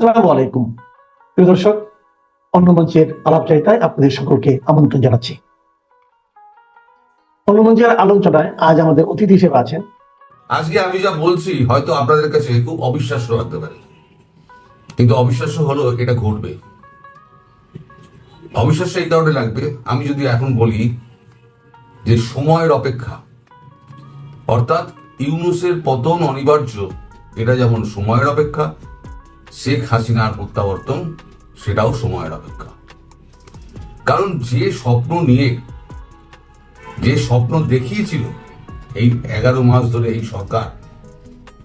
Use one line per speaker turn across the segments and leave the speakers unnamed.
আসসালামু আলাইকুম প্রিয় দর্শক, অন্য মঞ্চের আলাপচারিতায় আপনাদের সকলকে আমন্ত্রণ জানাচ্ছি। অন্য মঞ্চের আলোচনায় আজ আমাদের অতিথি হিসেবে আছেন।
আজকে আমি যা বলছি হয়তো আপনাদের কাছে খুব অবিশ্বাস্য লাগতে পারে, কিন্তু অবিশ্বাস্য হলো এটা ঘটবে। অবিশ্বাস্য এই কারণে লাগবে, আমি যদি এখন বলি যে সময়ের অপেক্ষা, অর্থাৎ ইউনূসের পতন অনিবার্য, এটা যেমন সময়ের অপেক্ষা, শেখ হাসিনার প্রত্যাবর্তন সেটাও সময়ের অপেক্ষা। কারণ যে স্বপ্ন দেখিয়েছিল এই 11 মাস ধরে এই সরকার,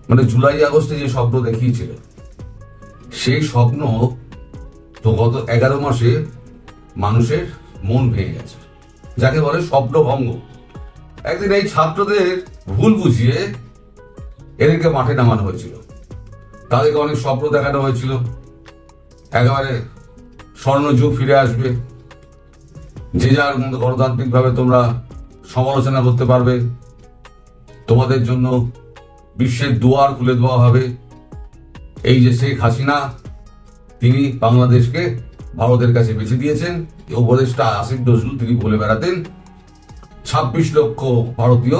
মানে জুলাই আগস্টে যে স্বপ্ন দেখিয়েছিল, সেই স্বপ্ন তো গত 11 মাসে মানুষের মন ভেঙে গেছে, যাকে বলে স্বপ্নভঙ্গ। একদিন এই ছাত্রদের ভুল বুঝিয়ে এদেরকে মাঠে নামানো হয়েছিল, তাদেরকে অনেক স্বপ্ন দেখানো হয়েছিল, একেবারে স্বর্ণযুগ ফিরে আসবে, যে যার মতো গণতান্ত্রিকভাবে তোমরা সমালোচনা করতে পারবে, তোমাদের জন্য বিশ্বের দুয়ার খুলে দেওয়া হবে। এই যে শেখ হাসিনা, তিনি বাংলাদেশকে ভারতের কাছে বেছে দিয়েছেন। এই উপদেষ্টা আসিফ নজরুল তিনি বলে বেড়াতেন 26 লক্ষ ভারতীয়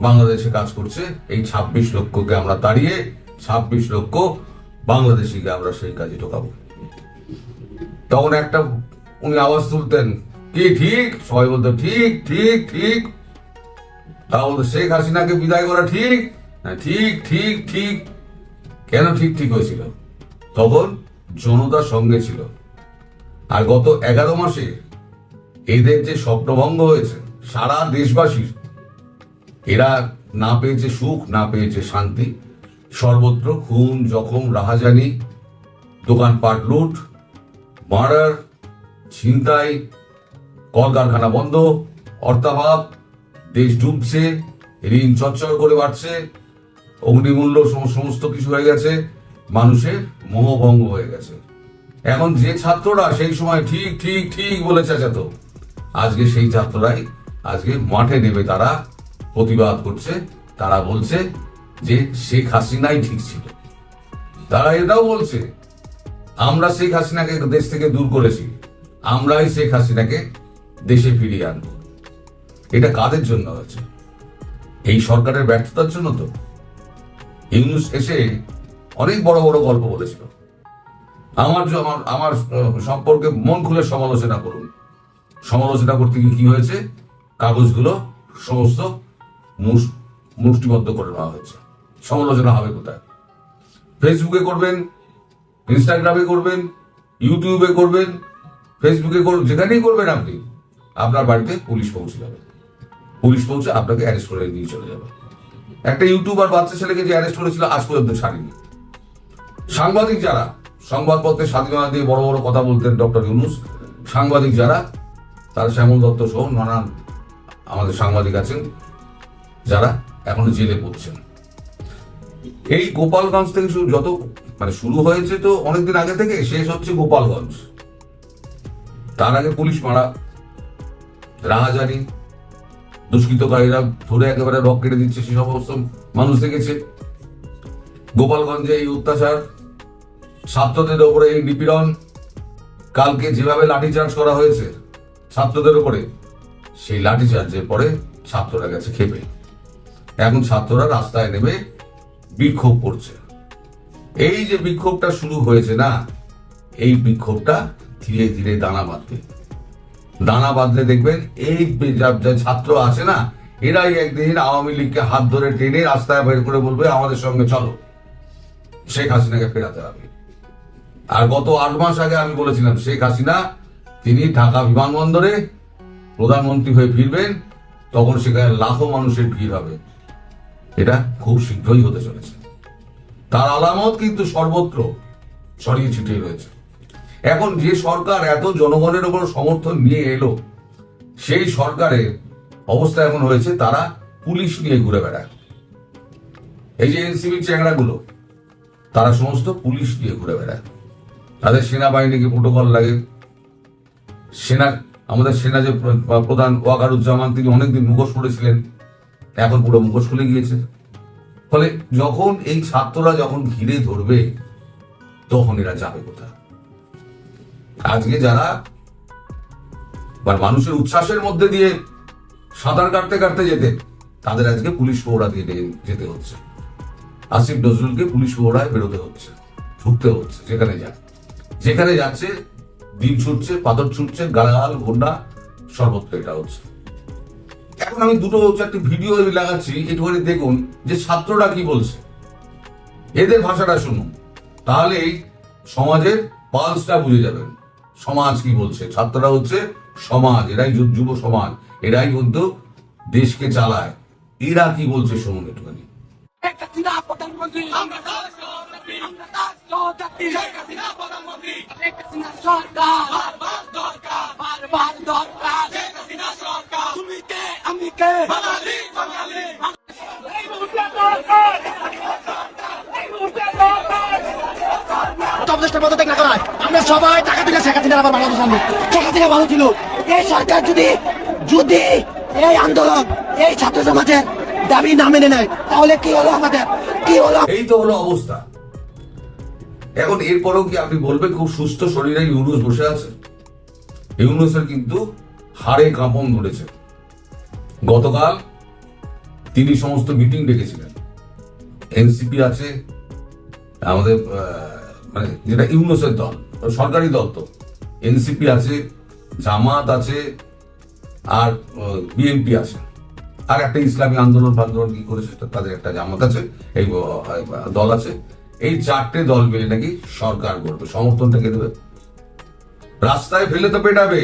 বাংলাদেশে কাজ করছে, এই 26 লক্ষকে আমরা তাড়িয়ে 26 লক্ষ বাংলাদেশিকে আমরা সেই কাজে ঢোকাবো। তখন একটা উনি আওয়াজ তুলতেন, কি ঠিক? সবাই বলতো ঠিক ঠিক ঠিক। তা বলতো শেখ হাসিনাকে বিদায় করা ঠিক? ঠিক ঠিক ঠিক। কেন ঠিক ঠিক হয়েছিল? তখন জনতার সঙ্গে ছিল। আর গত 11 মাসে এদের যে স্বপ্নভঙ্গ হয়েছে সারা দেশবাসীর, এরা না পেয়েছে সুখ, না পেয়েছে শান্তি, সর্বত্র খুন, জখম, রাহাজানি, দোকানপাট লুট, মার্ডার, ছিনতাই, কলকারখানা বন্ধ, অর্থাভাব, দেশ ডুবছে, ঋণ চচ্চর করে বাড়ছে, অগ্নিমূল্য সমস্ত কিছু হয়ে গেছে, মানুষের মোহভঙ্গ হয়ে গেছে। এখন যে ছাত্ররা সেই সময় ঠিক ঠিক ঠিক বলে চেঁচাতো, আজকে সেই ছাত্ররাই আজকে মাঠে নেমে তারা প্রতিবাদ করছে। তারা বলছে যে শেখ হাসিনাই ঠিক ছিল। তারা এটাও বলছে আমরা শেখ হাসিনাকে দেশ থেকে দূর করেছি, আমরাই শেখ হাসিনাকে দেশে ফিরিয়ে আনব। এটা কাদের জন্য হচ্ছে? এই সরকারের ব্যর্থতার জন্য তো। ইউনূস এসে অনেক বড় বড় গল্প বলেছিল। আমার সম্পর্কে মন খুলে সমালোচনা করুন। সমালোচনা করতে গিয়ে কি হয়েছে? কাগজগুলো সমস্ত মুষ্টিবদ্ধ করে নেওয়া হয়েছে। সমালোচনা হবে কোথায়? ফেসবুকে করবেন, ইনস্টাগ্রামে করবেন, ইউটিউবে করবেন, ফেসবুকে করবেন, যেখানেই করবেন আপনি, আপনার বাড়িতে পুলিশ পৌঁছে যাবে। পুলিশ পৌঁছে আপনাকে অ্যারেস্ট করে নিয়ে চলে যাবে। একটা ইউটিউবার বাচ্চা ছেলেকে যে অ্যারেস্ট করেছিল আজ পর্যন্ত ছাড়েনি। সাংবাদিক যারা সংবাদপত্রের স্বাধীনতা দিয়ে বড় বড় কথা বলতেন ডক্টর ইউনূস, সাংবাদিক যারা, তারা শ্যামল দত্ত সহ নানান আমাদের সাংবাদিক আছেন যারা এখনো জেলে পড়ছেন। এই গোপালগঞ্জ থেকে শুরু হয়েছে তো অনেকদিন আগে থেকে, শেষ হচ্ছে গোপালগঞ্জ। তার আগে পুলিশ মারা, রাহাজানি, দুষ্কৃতকারীরা ধরে একেবারে রক কেটে দিচ্ছে, সে সমস্ত মানুষ দেখেছে। গোপালগঞ্জে এই অত্যাচার, ছাত্রদের উপরে এই নিপীড়ন, কালকে যেভাবে লাঠিচার্জ করা হয়েছে ছাত্রদের উপরে, সেই লাঠিচার্জের পরে ছাত্ররা গেছে খেপে। এখন ছাত্ররা রাস্তায় নেমে বিক্ষোভ করছে। এই যে বিক্ষোভটা শুরু হয়েছে না, এই বিক্ষোভটা ধীরে ধীরে দানা বাঁধলে দেখবেন এই ছাত্র আছে না, এরাই একদিন আওয়ামী লীগকে হাত ধরে টেনে রাস্তায় বের করে বলবে আমাদের সঙ্গে চলো, শেখ হাসিনাকে ফেরাতে হবে। আর গত 8 মাস আগে আমি বলেছিলাম শেখ হাসিনা তিনি ঢাকা বিমানবন্দরে প্রধানমন্ত্রী হয়ে ফিরবেন, তখন সেখানে লাখো মানুষের ভিড় হবে। এটা খুব শীঘ্রই হতে চলেছে। তার আলামত কিন্তু সর্বত্র ছড়িয়ে ছিটিয়ে রয়েছে। এখন যে সরকার এত জনগণের উপর সমর্থন নিয়ে এলো, সেই সরকারের অবস্থা এখন হয়েছে তারা পুলিশ নিয়ে ঘুরে বেড়ায়। এই যে এনসিবির চ্যাংড়াগুলো, তারা সমস্ত পুলিশ নিয়ে ঘুরে বেড়ায়। তাদের সেনাবাহিনীকে প্রোটোকল লাগে। আমাদের সেনা যে প্রধান ওয়াকারুজ্জামান, তিনি অনেকদিন মুখোশ পড়েছিলেন, এখন পুরো মুখোশ খুলে গিয়েছে। ফলে যখন এই ছাত্ররা যখন ঘিরে ধরবে, তখন এরা যাবে কোথায়? আজকে যারা মানুষের উচ্ছ্বাসের মধ্যে দিয়ে সাঁতার কাটতে কাটতে যেতেন, তাদের আজকে পুলিশ প্রহরা দিয়ে যেতে হচ্ছে। আসিফ নজরুলকে পুলিশ প্রহরায় বেরোতে হচ্ছে, ঢুকতে হচ্ছে। যেখানে যাচ্ছে দিন ছুটছে, পাথর ছুটছে, গালাগাল ঘন্টা সর্বত্র এটা হচ্ছে। এখন আমি দুটো চারটি ভিডিও লাগাচ্ছি, একটুখানি দেখুন যে ছাত্ররা কি বলছে, এদের ভাষাটা শুনুন, তাহলেই সমাজের পালসটা বুঝে যাবেন। সমাজ কি বলছে? ছাত্ররা হচ্ছে সমাজ, এরাই যুব সমাজ, এরাই কিন্তু দেশকে চালায়। এরা কি বলছে শুনুন একটুখানি।
আমরা সবাই টাকা দিলে শেখ হাসিনা আবার বাংলাদেশ আনবো। শেখ হাসিনা ভালো ছিল। এই সরকার যদি এই আন্দোলন, এই ছাত্র সমাজের দাবি না মেনে নেয়, তাহলে কি হলো আমাদের? কি হলো?
এই তো হলো অবস্থা। এখন এরপরেও কি আপনি বলবেন খুব সুস্থ শরীরে ইউনুস বসে আছে? ইউনুসের কিন্তু হাড়ে কাঁপন ধরেছে। গতকাল তিনি সমস্ত মিটিং ডেকেছিলেন। এনসিপি আছে, আমাদের যেটা ইউনুসের দল, সরকারি দল তো, এনসিপি আছে, জামাত আছে, আর বিএনপি আছে, আর একটা ইসলামী আন্দোলন কি করেছে তাদের একটা জামাত আছে, এই দল আছে। এই চারটে দল মিলে নাকি সরকার করবে, সমর্থনটা কে দেবে? রাস্তায় ফেলে তো পেটাবে।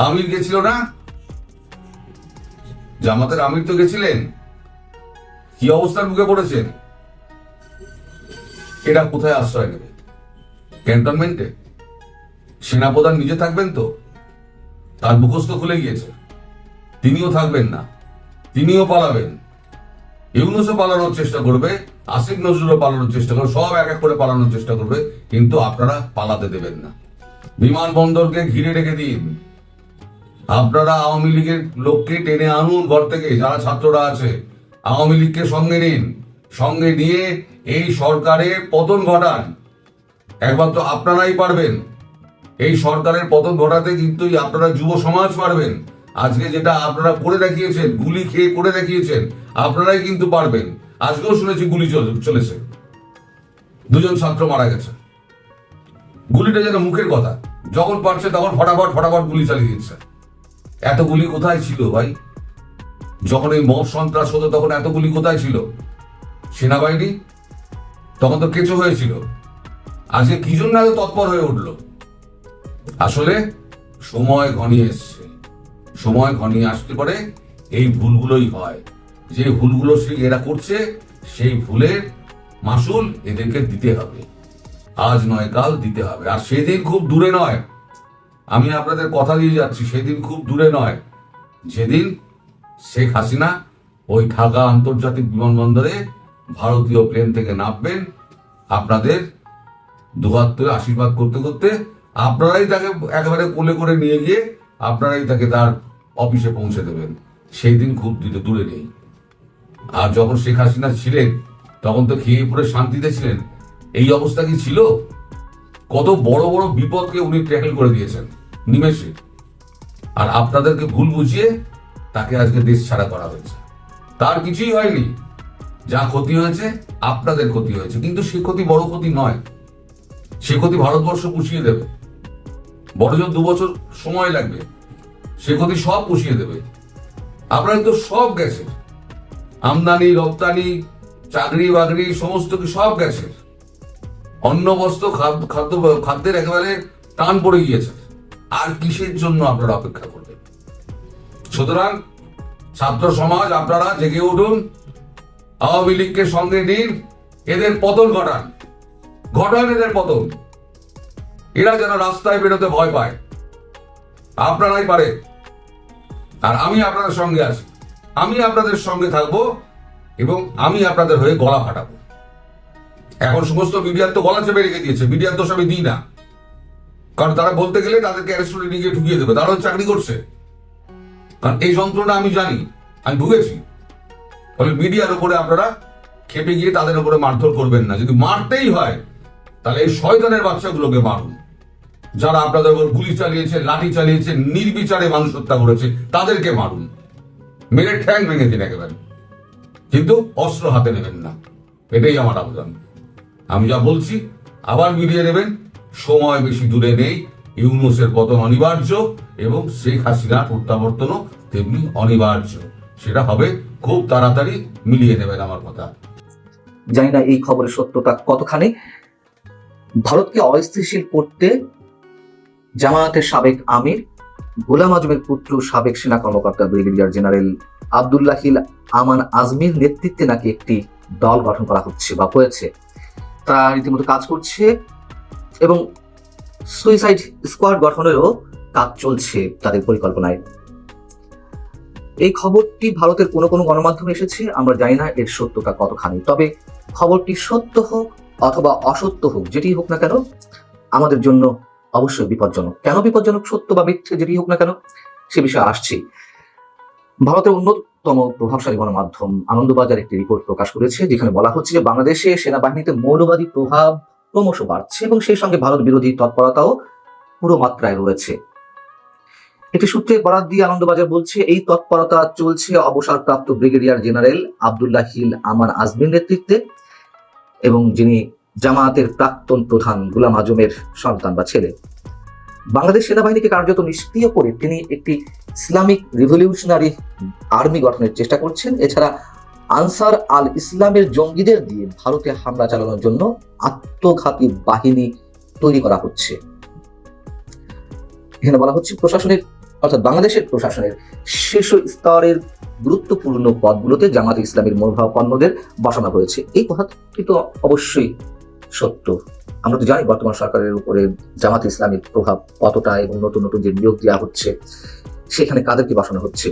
আমির গেছিল না, জামাতের আমির তো গেছিলেন, কি অবস্থার মুখে পড়েছেন? এরা কোথায় আশ্রয় নেবে? ক্যান্টনমেন্টে? সেনাপ্রধান নিজে থাকবেন তো? তার মুখস্থ খুলে গিয়েছে, তিনিও থাকবেন না, তিনিও পালাবেন। ইউনুসও পালানোর চেষ্টা করবে, আসিফ নজরুলও পালানোর চেষ্টা করবে, সব এক এক করে পালানোর চেষ্টা করবে, কিন্তু আপনারা পালাতে দেবেন না। বিমানবন্দরকে ঘিরে রেখে দিন। আপনারা আওয়ামী লীগের লোককে টেনে আনুন ঘর থেকে, যারা ছাত্ররা আছে আওয়ামী লীগকে সঙ্গে নিন, সঙ্গে নিয়ে এই সরকারের পতন ঘটান। একবার তো আপনারাই পারবেন এই সরকারের পতন ঘটাতে, কিন্তু আপনারা যুব সমাজ পারবেন। আজকে যেটা আপনারা করে দেখিয়েছেন, গুলি খেয়ে করে দেখিয়েছেন, আপনারাই কিন্তু পারবেন। আজকেও শুনেছি গুলি চলেছে, দুজন ছাত্র মারা গেছে। গুলিটা যেন মুখের কথা, যখন পারছে তখন ফটাফট গুলি চালিয়ে দিচ্ছে। এত গুলি কোথায় ছিল ভাই? যখন এই মব সন্ত্রাস হতো তখন এত গুলি কোথায় ছিল? সেনাবাহিনী তখন তো কেঁচো হয়েছিল। আজকে কি জন্য এত তৎপর হয়ে উঠলো? আসলে সময় ঘনিয়ে এসছে, সময় ঘনিয়ে আসতে পারে এই ভুলগুলোই হয়। যে ভুলগুলো এরা করছে, সেই ভুলের মাসুল এদেরকে দিতে হবে, আজ নয় কাল দিতে হবে। আর সেদিন খুব দূরে নয়, আমি আপনাদের কথা দিয়ে যাচ্ছি, সেদিন খুব দূরে নয় যেদিন শেখ হাসিনা ওই ঢাকা আন্তর্জাতিক বিমানবন্দরে ভারতীয় প্লেন থেকে নামবেন। আপনাদের দুহাত ধরে আশীর্বাদ করতে করতে আপনারাই তাকে একেবারে কোলে করে নিয়ে গিয়ে আপনারাই তাকে তার অফিসে পৌঁছে দেবেন। সেই দিন খুব দূরে নেই। আর যখন শেখ হাসিনা ছিলেন তখন তো খেয়ে পড়ে শান্তিতে ছিলেন। এই অবস্থা কি ছিল? কত বড় বড় বিপদকে উনি ট্যাকেল করে দিয়েছেন নিমেষে। আর আপনাদেরকে ভুল বুঝিয়ে তাকে আজকে দেশ ছাড়া করা হয়েছে। তার কিছুই হয়নি, যা ক্ষতি হয়েছে আপনাদের ক্ষতি হয়েছে। কিন্তু সে ক্ষতি বড় ক্ষতি নয়, সে ক্ষতি ভারতবর্ষ পুষিয়ে দেবে। বড়জোর 2 বছর সময় লাগবে, সে ক্ষতি সব পুষিয়ে দেবে। আপনার তো সব গেছে, আমদানি রপ্তানি, চাকরি বাকরি সমস্ত কি সব গেছে। অন্ন বস্ত্র খাদ্যের একেবারে টান পড়ে গিয়েছে। আর কিসের জন্য আপনারা অপেক্ষা করবেন? সুতরাং ছাত্র সমাজ আপনারা জেগে উঠুন, আওয়ামী লীগকে সঙ্গে নিন, এদের পতন ঘটান এদের পতন। এরা যেন রাস্তায় বেরোতে ভয় পায়। আপনারাই পারে। আর আমি আপনাদের সঙ্গে আছি, আমি আপনাদের সঙ্গে থাকবো এবং আমি আপনাদের হয়ে গলা ফাটাবো। এখন সমস্ত মিডিয়ার তো গলা চেপে রেখে দিয়েছে, মিডিয়ার দোষ আমি দিই না, কারণ তারা বলতে গেলে তাদেরকে অ্যারেস্ট করে নিয়ে ঢুকিয়ে দেবে, তারাও চাকরি করছে। কারণ এই যন্ত্রণা আমি জানি, আমি ভুগেছি। ফলে মিডিয়ার উপরে আপনারা খেপে গিয়ে তাদের উপরে মারধর করবেন না। যদি মারতেই হয় তাহলে এই শয়তানের বাচ্চাগুলোকে মারুন। যারা আপনাদের উপর গুলি চালিয়েছে, লাঠি চালিয়েছে, নির্বিচারে মানুষ হত্যা করেছে, তাদেরকে মারুন, মেরে ঠ্যাং ভেঙে দিন একেবারে, কিন্তু অস্ত্র হাতে নেবেন না। এটাই আমার আবেদন। আমি যা বলছি আবার মিলিয়ে নেবেন, সময় বেশি দূরে নেই। ইউনূসের পতন অনিবার্য এবং শেখ হাসিনার প্রত্যাবর্তনও তেমনি অনিবার্য। সেটা হবে খুব তাড়াতাড়ি, মিলিয়ে নেবেন আমার কথা।
জানি না এই খবরের সত্যতা কতখানি। ভারতকে অস্থিতিশীল করতে জামায়াতের সাবেক আমির গোলাম আজমের পুত্র সাবেক সেনা কর্মকর্তা ব্রিগেডিয়ার জেনারেল আব্দুল্লাহিল আমান আজমির নেতৃত্বে নাকি একটি দল গঠন করা হচ্ছে বা হয়েছে। তারা রীতিমতো কাজ করছে এবং সুইসাইড স্কোয়াড গঠনেরও কাজ চলছে তাদের পরিকল্পনায়। এই খবরটি ভারতের কোনো কোনো গণমাধ্যমে এসেছে, আমরা জানি না এর সত্যতা কতখানি। তবে খবরটি সত্য হোক অথবা অসত্য হোক, যেটি হোক না কেন আমাদের জন্য অবশ্যই বিপজ্জনক। কেন বিপজ্জনক? সত্য বা মিথ্যে যেটি হোক না কেন, সে বিষয়ে আসছি। ভারতের অন্যতম প্রভাবশালী গণমাধ্যম আনন্দবাজার একটি রিপোর্ট প্রকাশ করেছে, যেখানে বলা হচ্ছে যে বাংলাদেশে সেনাবাহিনীতে মৌলবাদী প্রভাব ক্রমশ বাড়ছে এবং সেই সঙ্গে ভারত বিরোধী তৎপরতাও পুরো মাত্রায় রয়েছে। একটি সূত্রে বরাত দিয়ে আনন্দবাজার বলছে, এই তৎপরতা চলছে অবসরপ্রাপ্ত ব্রিগেডিয়ার জেনারেল আব্দুল্লাহিল আমান আজমির নেতৃত্বে এবং যিনি জামায়াতের প্রাক্তন প্রধান গোলাম আজমের সন্তান বা ছেলে। বাংলাদেশ সেনাবাহিনীকে কার্যত নিষ্ক্রিয় করে তিনি একটি ইসলামিক রিভলিউশনারি আর্মি গঠনের চেষ্টা করছেন। এছাড়া আনসার আল ইসলামের জঙ্গিদের দিয়ে ভারতে হামলা চালানোর জন্য আত্মঘাতী বাহিনী তৈরি করা হচ্ছে। এখানে বলা হচ্ছে প্রশাসনের অর্থাৎ বাংলাদেশের প্রশাসনের শীর্ষ স্তরের গুরুত্বপূর্ণ পদগুলোতে জামায়াতে ইসলামীর মনোভাবাপন্নদের বসানো হয়েছে। এই কথাটি তো অবশ্যই সত্য। আমরা তো জানি বর্তমান সরকারের উপরে জামায়াতে ইসলামীর প্রভাব কতটা এবং নতুন নতুন যে নিয়োগ দেওয়া হচ্ছে সেখানে কাদেরকে বসানো হচ্ছে।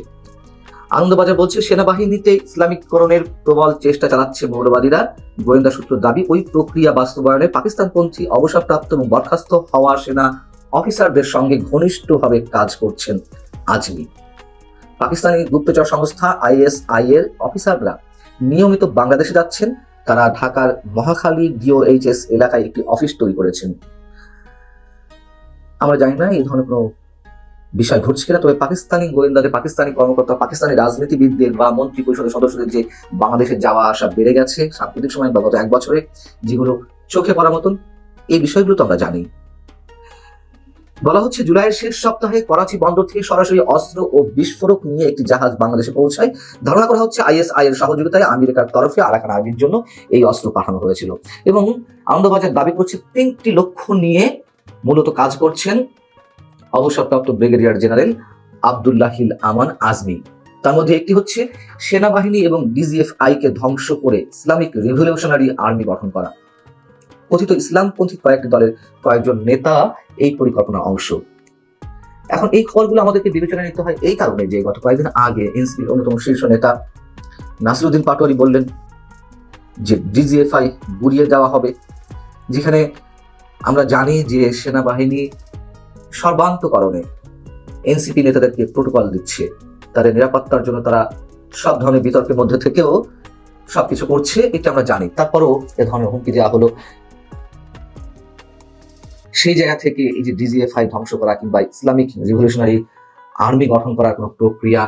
আনন্দবাজার বলছে, সেনাবাহিনীতে ইসলামিককরণের প্রবল চেষ্টা চালাচ্ছে মৌলবাদীরা। গোয়েন্দা সূত্র দাবি, ওই প্রক্রিয়া বাস্তবায়নে পাকিস্তানপন্থী অবসরপ্রাপ্ত এবং বরখাস্ত হওয়া সেনা অফিসারদের সঙ্গে ঘনিষ্ঠভাবে কাজ করছেন আজমি। পাকিস্তানি গুপ্তচর সংস্থা ISI এর অফিসাররা নিয়মিত বাংলাদেশে যাচ্ছেন। তারা ঢাকার মহাখালী DOHS এলাকায় একটি অফিস তৈরি করেছেন। আমরা জানি না এই ধরনের কোনো বিষয় ঘটছে কিনা, তবে পাকিস্তানি গোয়েন্দাদের, পাকিস্তানি কর্মকর্তা, পাকিস্তানি রাজনীতিবিদদের বা মন্ত্রী পরিষদের সদস্যদের যে বাংলাদেশে যাওয়া আসা বেড়ে গেছে সাম্প্রতিক সময় বা গত 1 বছরে, যেগুলো চোখে পড়ার মতন, এই বিষয়গুলো তো আমরা জানি। বলা হচ্ছে, জুলাইয়ের শেষ সপ্তাহে করাচি বন্দর থেকে সরাসরি অস্ত্র ও বিস্ফোরক নিয়ে একটি জাহাজ বাংলাদেশে পৌঁছায়। ধারণা করা হচ্ছে ISI এর সহযোগিতায় আমেরিকার তরফে আরাকান আর্মির জন্য এই অস্ত্র পাঠানো হয়েছিল। এবং আনন্দবাজার দাবি করছে 3টি লক্ষ্য নিয়ে মূলত কাজ করছেন অবসরপ্রাপ্ত ব্রিগেডিয়ার জেনারেল আব্দুল্লাহিল আমান আজমি। তার মধ্যে একটি হচ্ছে সেনাবাহিনী এবং DGFI কে ধ্বংস করে ইসলামিক রিভলিউশনারি আর্মি গঠন করা। কথিত ইসলামপন্থী কয়েকটি দলের কয়েকজন নেতা এই পরিকল্পনার অংশ। এখন এই খবরগুলো আমাদেরকে বিবেচনায় নিতে হয় এই কারণে যে গত কয়েকদিন আগে এনসিপির অন্যতম শীর্ষ নেতা নাসিরউদ্দিন পাটোয়ারি বললেন যে DGFI গুড়িয়ে দেওয়া হবে, যেখানে আমরা জানি যে সেনাবাহিনী সর্বান্তকরণে এনসিপি নেতাদেরকে প্রোটোকল দিচ্ছে, তাদের নিরাপত্তার জন্য তারা সব ধরনের বিতর্কের মধ্যে থেকেও সবকিছু করছে, এটা আমরা জানি। তারপরও এ ধরনের হুমকি দেওয়া হলো। সেই জায়গা থেকে এই যে DGFI ধ্বংস করা কিংবা ইসলামিক রিভলিউশনারি আর্মি গঠন করার কোনো প্রক্রিয়া,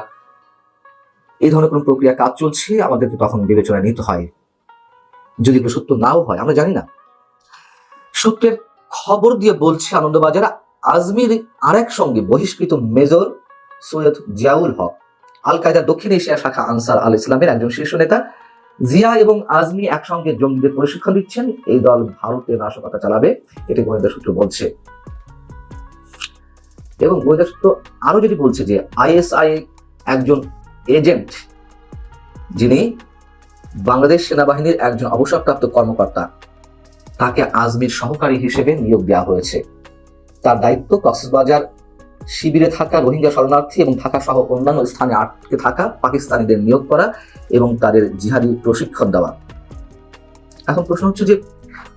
এই ধরনের কোনো প্রক্রিয়া কাজ চলছে, আমাদেরকে তখন বিবেচনায় নিতে হয়। যদি এগুলো সত্য নাও হয়, আমরা জানি না। সূত্রের খবর দিয়ে বলছে আনন্দবাজার, আজমির আরেক সঙ্গে বহিষ্কৃত মেজর সৈয়দ জিয়াউল হক আল কায়দার দক্ষিণ এশিয়া শাখা আনসার আল ইসলামের একজন শীর্ষ নেতা। জিয়া এবং আজমি একসঙ্গে জঙ্গিদের প্রশিক্ষণ দিচ্ছেন। এই দল ভারতে নাশকতা চালাবে, এটি গোয়েন্দা সূত্র বলছে। এবং গোয়েন্দা সূত্র আরো যেটি বলছে যে ISI একজন এজেন্ট, যিনি বাংলাদেশ সেনাবাহিনীর একজন অবসরপ্রাপ্ত কর্মকর্তা, তাকে আজমির সহকারী হিসেবে নিয়োগ দেওয়া হয়েছে। তার দায়িত্ব কক্সবাজার শিবিরে থাকা রোহিঙ্গা শরণার্থী এবং ঢাকা সহ অন্যান্য স্থানে আটকে থাকা পাকিস্তানিদের নিয়োগ করা এবং তাদের জিহাদি প্রশিক্ষণ দেওয়া। এখন প্রশ্ন হচ্ছে যে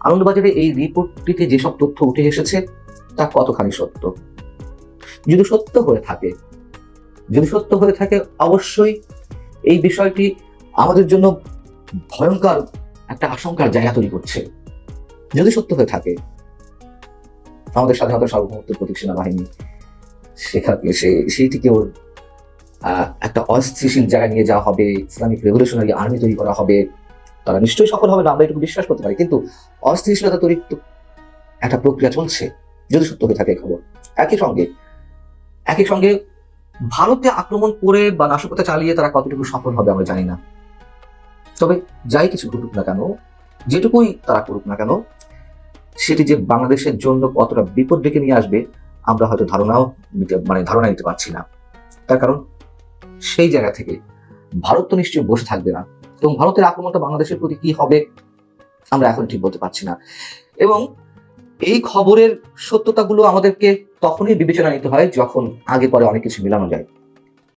আনন্দবাজারে এই রিপোর্টটিতে যেসব তথ্য উঠে এসেছে তা কতখানি সত্য। যদি সত্য হয়ে থাকে অবশ্যই এই বিষয়টি আমাদের জন্য ভয়ঙ্কর একটা আশঙ্কার জায়গা তৈরি করছে। যদি সত্য হয়ে থাকে আমাদের স্বাধীনতা সার্বভৌমত্বের প্রতীক সেনাবাহিনী সেখানে সেইটিকে ওর একটা অস্থিতিশীল জায়গায় নিয়ে যাওয়া হবে, ইসলামিক রেভলিউশনারি আর্মি তৈরি করা হবে, তারা নিশ্চয়ই সফল হবে না, আমরা এটুকু বিশ্বাস করতে পারি। কিন্তু অস্থিতিশীলতা তৈরির তো একটা প্রক্রিয়া চলছে, যদি সত্য হয়ে থাকে খবর। একই সঙ্গে ভারতে আক্রমণ করে বা নাশকতা চালিয়ে তারা কতটুকু সফল হবে আমরা জানি না। তবে যাই কিছু ঘটুক না কেন, যেটুকুই তারা করুক না কেন, সেটি যে বাংলাদেশের জন্য কতটা বিপদ ডেকে নিয়ে আসবে আমরা হয়তো ধারণা নিতে পারছি না। তার কারণ সেই জায়গা থেকে ভারত তো নিশ্চয়ই বসে থাকবে না, এবং ভারতের আক্রমণটা বাংলাদেশের প্রতি কি হবে আমরা এখন ঠিক বলতে পারছি না। এবং এই খবরের সত্যতাগুলো আমাদেরকে তখনই বিবেচনা নিতে হয় যখন আগে পরে অনেক কিছু মেলানো যায়।